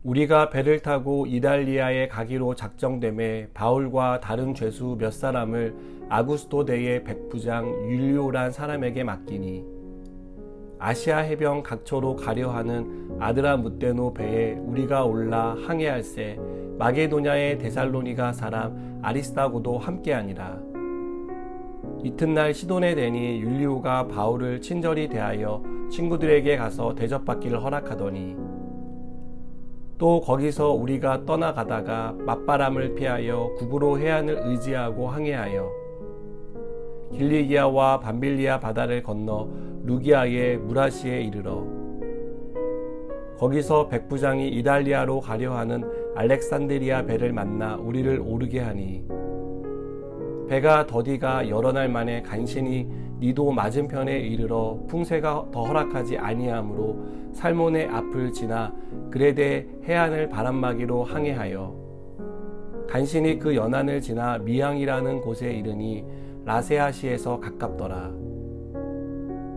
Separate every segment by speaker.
Speaker 1: 우리가 배를 타고 이달리아에 가기로 작정됨에 바울과 다른 죄수 몇 사람을 아구스토대의 백부장 율리오란 사람에게 맡기니 아시아 해변 각처로 가려 하는 아드라무떼노 배에 우리가 올라 항해할세 마게도냐의 데살로니가 사람 아리스다고도 함께하니라. 이튿날 시돈에 대니 율리오가 바울을 친절히 대하여 친구들에게 가서 대접받기를 허락하더니 또 거기서 우리가 떠나가다가 맞바람을 피하여 구브로 해안을 의지하고 항해하여 길리기아와 밤빌리아 바다를 건너 루기아의 무라시에 이르러 거기서 백부장이 이달리아로 가려 하는 알렉산드리아 배를 만나 우리를 오르게 하니 배가 더디가 여러 날 만에 간신히 니도 맞은편에 이르러 풍세가 더 허락하지 아니하므로 살몬의 앞을 지나 그레데 해안을 바람막이로 항해하여 간신히 그 연안을 지나 미항이라는 곳에 이르니 라세아시에서 가깝더라.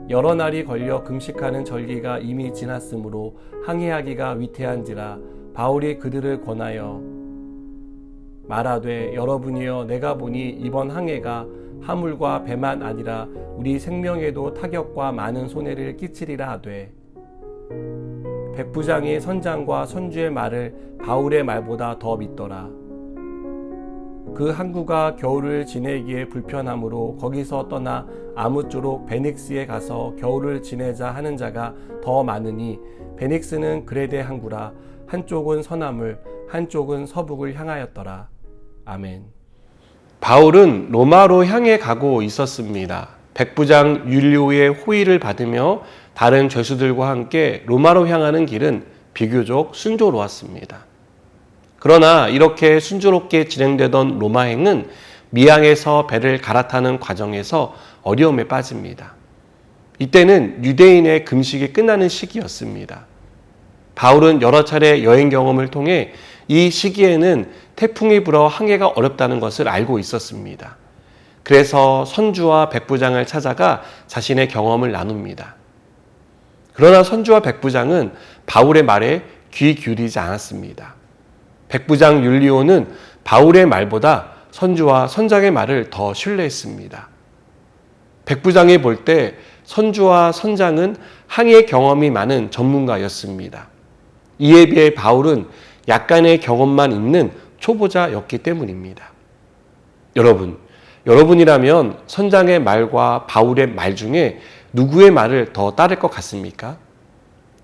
Speaker 1: 여러 날이 걸려 금식하는 절기가 이미 지났으므로 항해하기가 위태한지라 바울이 그들을 권하여 말하되 여러분이여 내가 보니 이번 항해가 하물과 배만 아니라 우리 생명에도 타격과 많은 손해를 끼치리라 하되 백부장이 선장과 선주의 말을 바울의 말보다 더 믿더라. 그 항구가 겨울을 지내기에 불편하므로 거기서 떠나 아무쪼록 베닉스에 가서 겨울을 지내자 하는 자가 더 많으니 베닉스는 그레데 항구라. 한쪽은 서남을 한쪽은 서북을 향하였더라. 아멘. 바울은 로마로 향해 가고 있었습니다. 백부장 율리오의 호의를 받으며 다른 죄수들과 함께 로마로 향하는 길은 비교적 순조로웠습니다. 그러나 이렇게 순조롭게 진행되던 로마행은 미항에서 배를 갈아타는 과정에서 어려움에 빠집니다. 이때는 유대인의 금식이 끝나는 시기였습니다. 바울은 여러 차례 여행 경험을 통해 이 시기에는 태풍이 불어 항해가 어렵다는 것을 알고 있었습니다. 그래서 선주와 백부장을 찾아가 자신의 경험을 나눕니다. 그러나 선주와 백부장은 바울의 말에 귀 기울이지 않았습니다. 백부장 율리오는 바울의 말보다 선주와 선장의 말을 더 신뢰했습니다. 백부장이 볼 때 선주와 선장은 항해 경험이 많은 전문가였습니다. 이에 비해 바울은 약간의 경험만 있는 초보자였기 때문입니다. 여러분이라면 선장의 말과 바울의 말 중에 누구의 말을 더 따를 것 같습니까?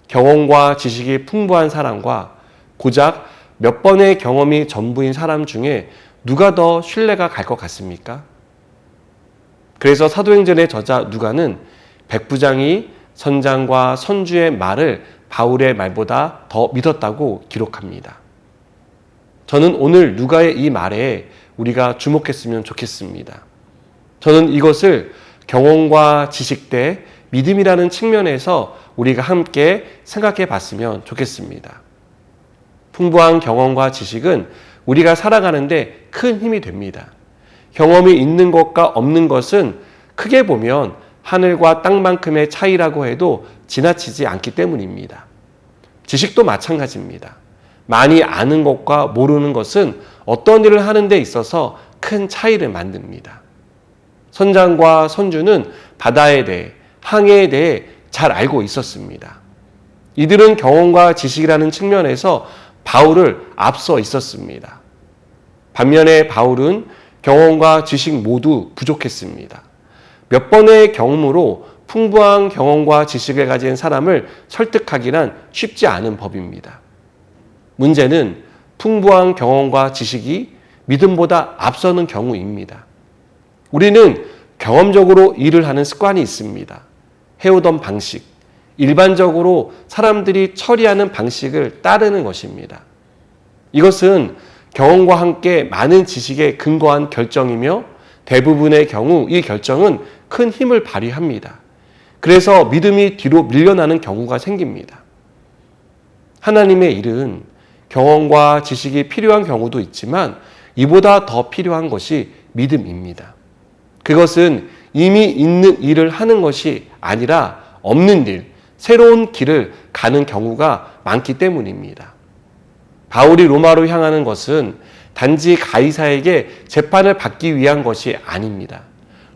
Speaker 1: 경험과 지식이 풍부한 사람과 고작 몇 번의 경험이 전부인 사람 중에 누가 더 신뢰가 갈 것 같습니까? 그래서 사도행전의 저자 누가는 백부장이 선장과 선주의 말을 바울의 말보다 더 믿었다고 기록합니다. 저는 오늘 누가의 이 말에 우리가 주목했으면 좋겠습니다. 저는 이것을 경험과 지식 대 믿음이라는 측면에서 우리가 함께 생각해 봤으면 좋겠습니다. 풍부한 경험과 지식은 우리가 살아가는데 큰 힘이 됩니다. 경험이 있는 것과 없는 것은 크게 보면 하늘과 땅만큼의 차이라고 해도 지나치지 않기 때문입니다. 지식도 마찬가지입니다. 많이 아는 것과 모르는 것은 어떤 일을 하는 데 있어서 큰 차이를 만듭니다. 선장과 선주는 바다에 대해, 항해에 대해 잘 알고 있었습니다. 이들은 경험과 지식이라는 측면에서 바울을 앞서 있었습니다. 반면에 바울은 경험과 지식 모두 부족했습니다. 몇 번의 경험으로 풍부한 경험과 지식을 가진 사람을 설득하기란 쉽지 않은 법입니다. 문제는 풍부한 경험과 지식이 믿음보다 앞서는 경우입니다. 우리는 경험적으로 일을 하는 습관이 있습니다. 해오던 방식, 일반적으로 사람들이 처리하는 방식을 따르는 것입니다. 이것은 경험과 함께 많은 지식에 근거한 결정이며 대부분의 경우 이 결정은 큰 힘을 발휘합니다. 그래서 믿음이 뒤로 밀려나는 경우가 생깁니다. 하나님의 일은 경험과 지식이 필요한 경우도 있지만 이보다 더 필요한 것이 믿음입니다. 그것은 이미 있는 일을 하는 것이 아니라 없는 일, 새로운 길을 가는 경우가 많기 때문입니다. 바울이 로마로 향하는 것은 단지 가이사에게 재판을 받기 위한 것이 아닙니다.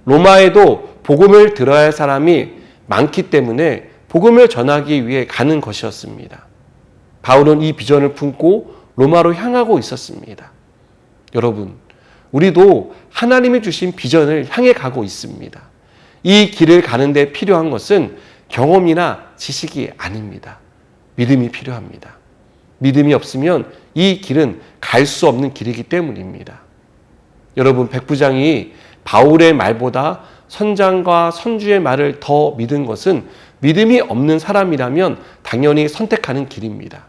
Speaker 1: 로마에도 복음을 들어야 할 사람이 많기 때문에 복음을 전하기 위해 가는 것이었습니다. 바울은 이 비전을 품고 로마로 향하고 있었습니다. 여러분, 우리도 하나님이 주신 비전을 향해 가고 있습니다. 이 길을 가는데 필요한 것은 경험이나 지식이 아닙니다. 믿음이 필요합니다. 믿음이 없으면 이 길은 갈 수 없는 길이기 때문입니다. 여러분, 백부장이 바울의 말보다 선장과 선주의 말을 더 믿은 것은 믿음이 없는 사람이라면 당연히 선택하는 길입니다.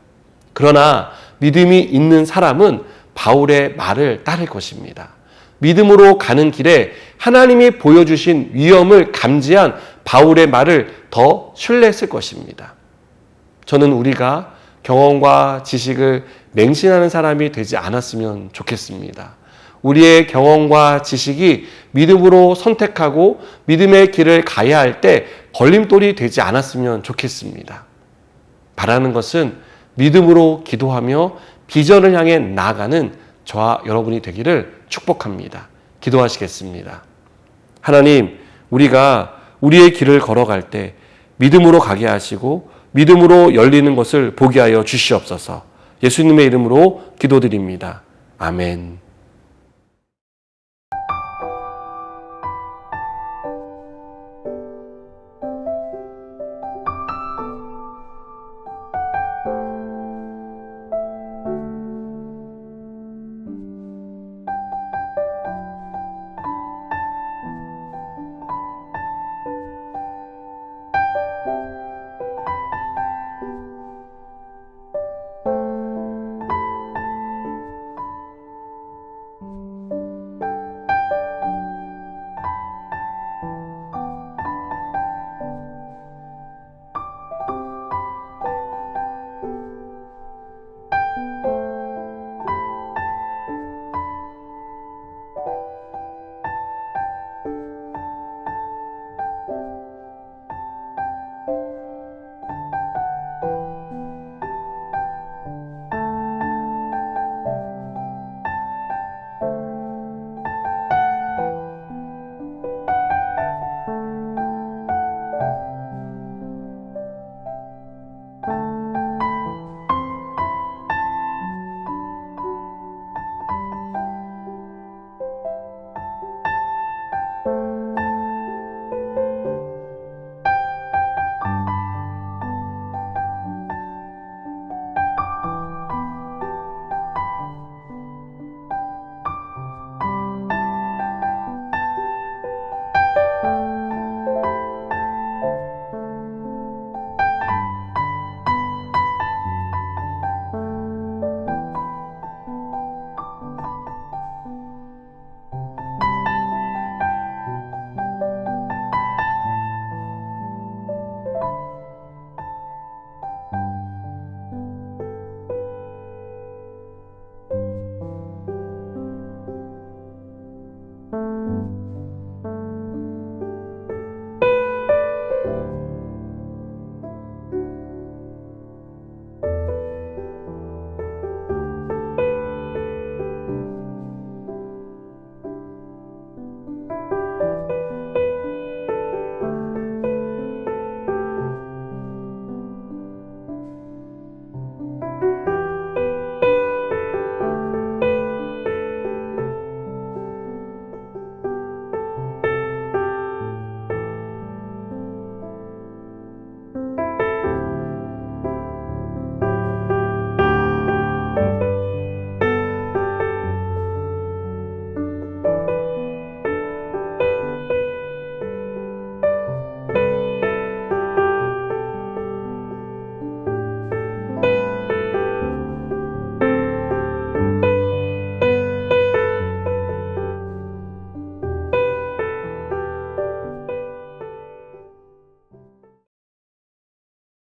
Speaker 1: 그러나 믿음이 있는 사람은 바울의 말을 따를 것입니다. 믿음으로 가는 길에 하나님이 보여주신 위험을 감지한 바울의 말을 더 신뢰했을 것입니다. 저는 우리가 경험과 지식을 맹신하는 사람이 되지 않았으면 좋겠습니다. 우리의 경험과 지식이 믿음으로 선택하고 믿음의 길을 가야 할 때 걸림돌이 되지 않았으면 좋겠습니다. 바라는 것은 믿음으로 기도하며 비전을 향해 나아가는 저와 여러분이 되기를 축복합니다. 기도하시겠습니다. 하나님, 우리가 우리의 길을 걸어갈 때 믿음으로 가게 하시고 믿음으로 열리는 것을 보게 하여 주시옵소서. 예수님의 이름으로 기도드립니다. 아멘.